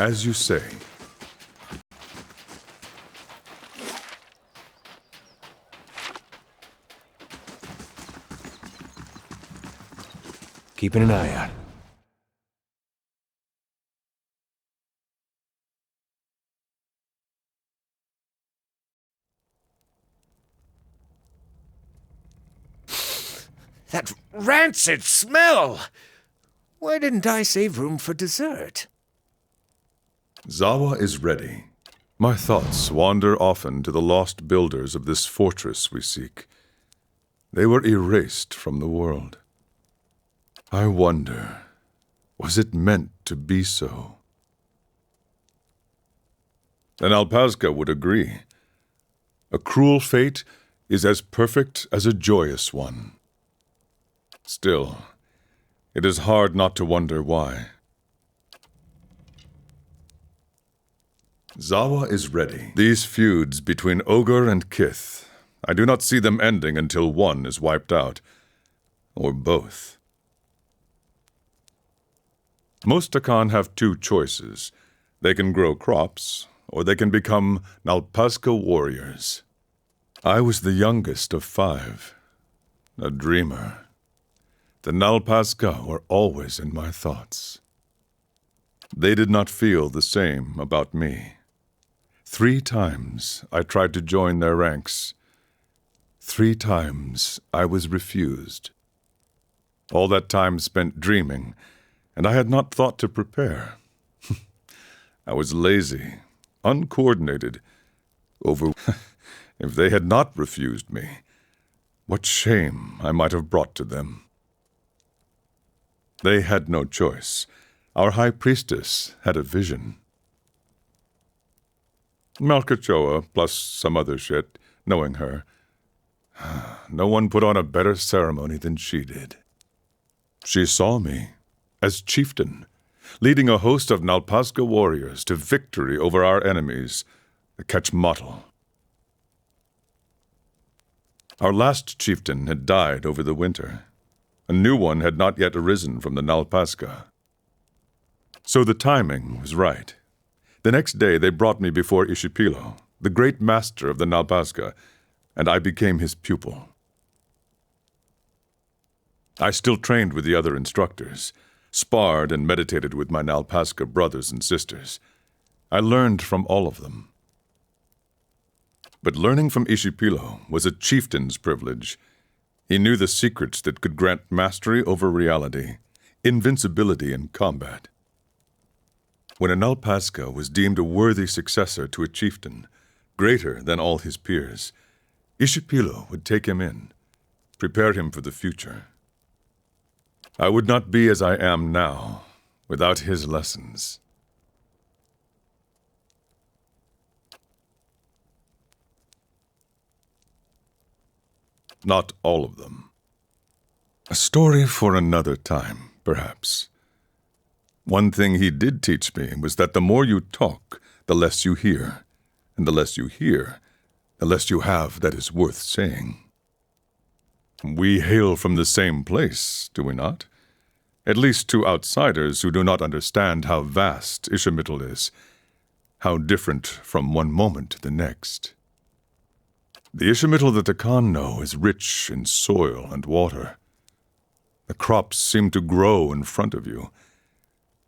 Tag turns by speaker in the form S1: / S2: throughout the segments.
S1: As you say.
S2: Keeping an eye out.
S3: That rancid smell! Why didn't I save room for dessert?
S1: Zawa is ready. My thoughts wander often to the lost builders of this fortress we seek. They were erased from the world. I wonder, was it meant to be so? An Alpazka would agree. A cruel fate is as perfect as a joyous one. Still, it is hard not to wonder why. Zawa is ready. These feuds between Ogre and Kith, I do not see them ending until one is wiped out. Or both. Most Takan have two choices. They can grow crops, or they can become Nalpazka warriors. I was the youngest of 5. A dreamer. The Nalpazka were always in my thoughts. They did not feel the same about me. 3 times I tried to join their ranks. 3 times I was refused. All that time spent dreaming, and I had not thought to prepare. I was lazy, uncoordinated, If they had not refused me, what shame I might have brought to them. They had no choice. Our high priestess had a vision. Malkachoa, plus some other shit, knowing her. No one put on a better ceremony than she did. She saw me as chieftain, leading a host of Nalpazka warriors to victory over our enemies, the Kechmatl. Our last chieftain had died over the winter. A new one had not yet arisen from the Nalpazka. So the timing was right. The next day they brought me before Ishipilo, the great master of the Nalpazka, and I became his pupil. I still trained with the other instructors, sparred and meditated with my Nalpazka brothers and sisters. I learned from all of them. But learning from Ishipilo was a chieftain's privilege. He knew the secrets that could grant mastery over reality, invincibility in combat. When a Nalpazka was deemed a worthy successor to a chieftain, greater than all his peers, Ishipilo would take him in, prepare him for the future. I would not be as I am now without his lessons. Not all of them. A story for another time, perhaps. One thing he did teach me was that the more you talk, the less you hear. And the less you hear, the less you have that is worth saying. We hail from the same place, do we not? At least to outsiders who do not understand how vast Isometric is, how different from one moment to the next. The Isometric that the Khan know is rich in soil and water. The crops seem to grow in front of you.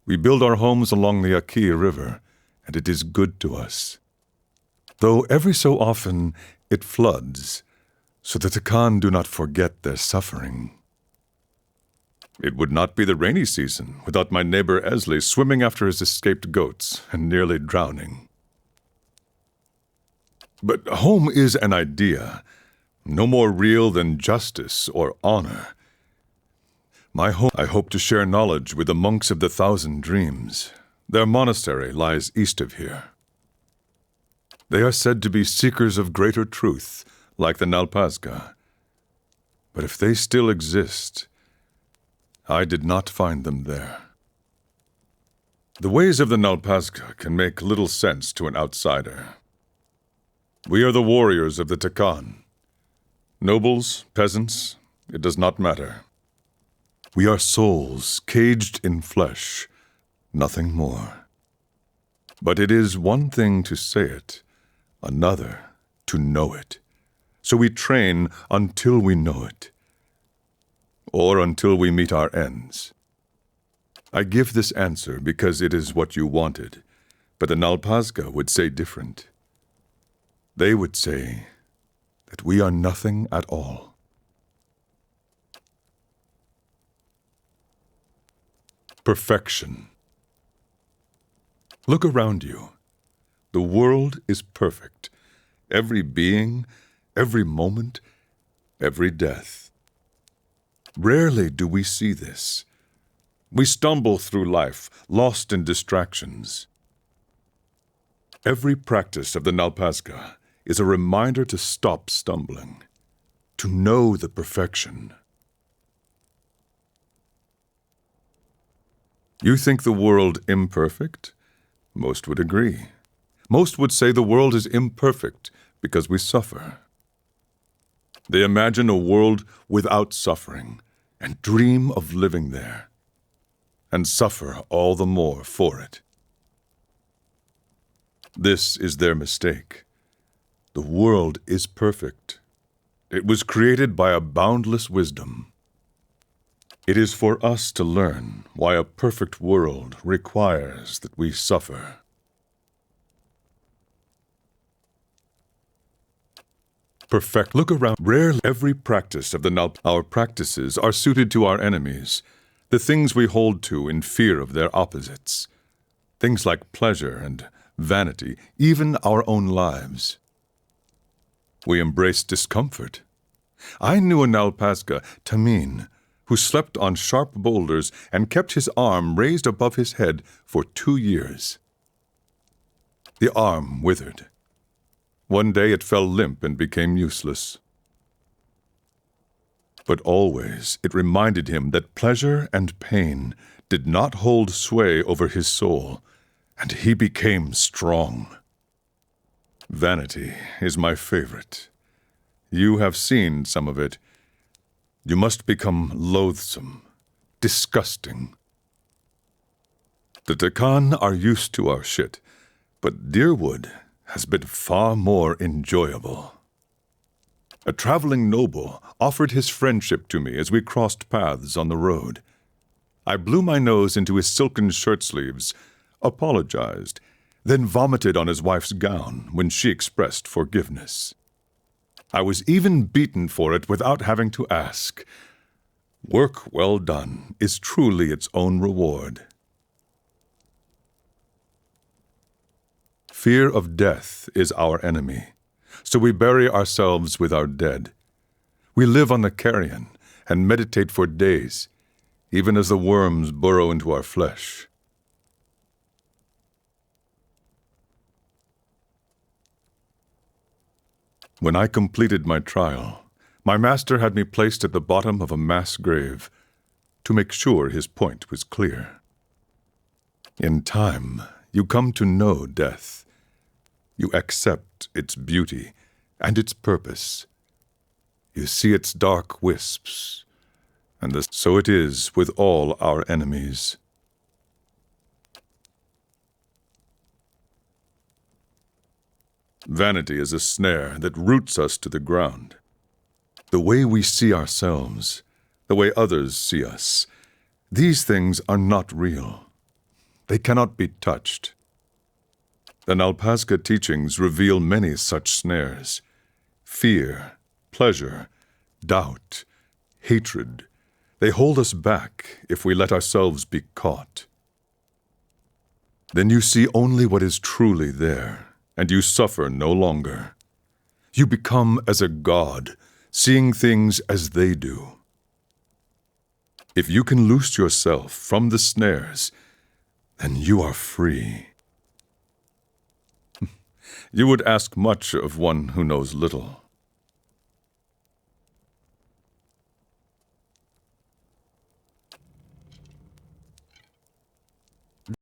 S1: We build our homes along the Aki River, and it is good to us. Though every so often it floods, so that the Khan do not forget their suffering. It would not be the rainy season without my neighbor Esley swimming after his escaped goats and nearly drowning. But home is an idea, no more real than justice or honor. My home, I hope to share knowledge with the monks of the 1,000 Dreams. Their monastery lies east of here. They are said to be seekers of greater truth, like the Nalpazka. But if they still exist, I did not find them there. The ways of the Nalpazka can make little sense to an outsider. We are the warriors of the Takan. Nobles, peasants, it does not matter. We are souls caged in flesh, nothing more. But it is one thing to say it, another to know it. So we train until we know it, or until we meet our ends. I give this answer because it is what you wanted, but the Nalpazga would say different. They would say that we are nothing at all. Perfection. Look around you. The world is perfect. Every being, every moment, every death. Rarely do we see this. We stumble through life, lost in distractions. Every practice of the Nalpazga is a reminder to stop stumbling, to know the perfection. You think the world imperfect? Most would agree. Most would say the world is imperfect because we suffer. They imagine a world without suffering and dream of living there, and suffer all the more for it. This is their mistake. The world is perfect. It was created by a boundless wisdom. It is for us to learn why a perfect world requires that we suffer. Perfect. Look around. Rarely every practice of the our practices are suited to our enemies, the things we hold to in fear of their opposites. Things like pleasure and vanity, even our own lives. We embrace discomfort. I knew a Nalpazga, Tamin, who slept on sharp boulders and kept his arm raised above his head for 2 years. The arm withered. One day it fell limp and became useless. But always it reminded him that pleasure and pain did not hold sway over his soul, and he became strong. Vanity is my favorite. You have seen some of it. You must become loathsome, disgusting. The Takan are used to our shit, but Deerwood has been far more enjoyable. A traveling noble offered his friendship to me as we crossed paths on the road. I blew my nose into his silken shirt sleeves, apologized, then vomited on his wife's gown when she expressed forgiveness. I was even beaten for it without having to ask. Work well done is truly its own reward. Fear of death is our enemy, so we bury ourselves with our dead. We live on the carrion and meditate for days, even as the worms burrow into our flesh. When I completed my trial, my master had me placed at the bottom of a mass grave to make sure his point was clear. In time, you come to know death. You accept its beauty and its purpose. You see its dark wisps, and so it is with all our enemies. Vanity is a snare that roots us to the ground. The way we see ourselves, the way others see us, these things are not real. They cannot be touched. The Nalpazga teachings reveal many such snares. Fear, pleasure, doubt, hatred. They hold us back if we let ourselves be caught. Then you see only what is truly there, and you suffer no longer. You become as a god, seeing things as they do. If you can loose yourself from the snares, then you are free. You would ask much of one who knows little.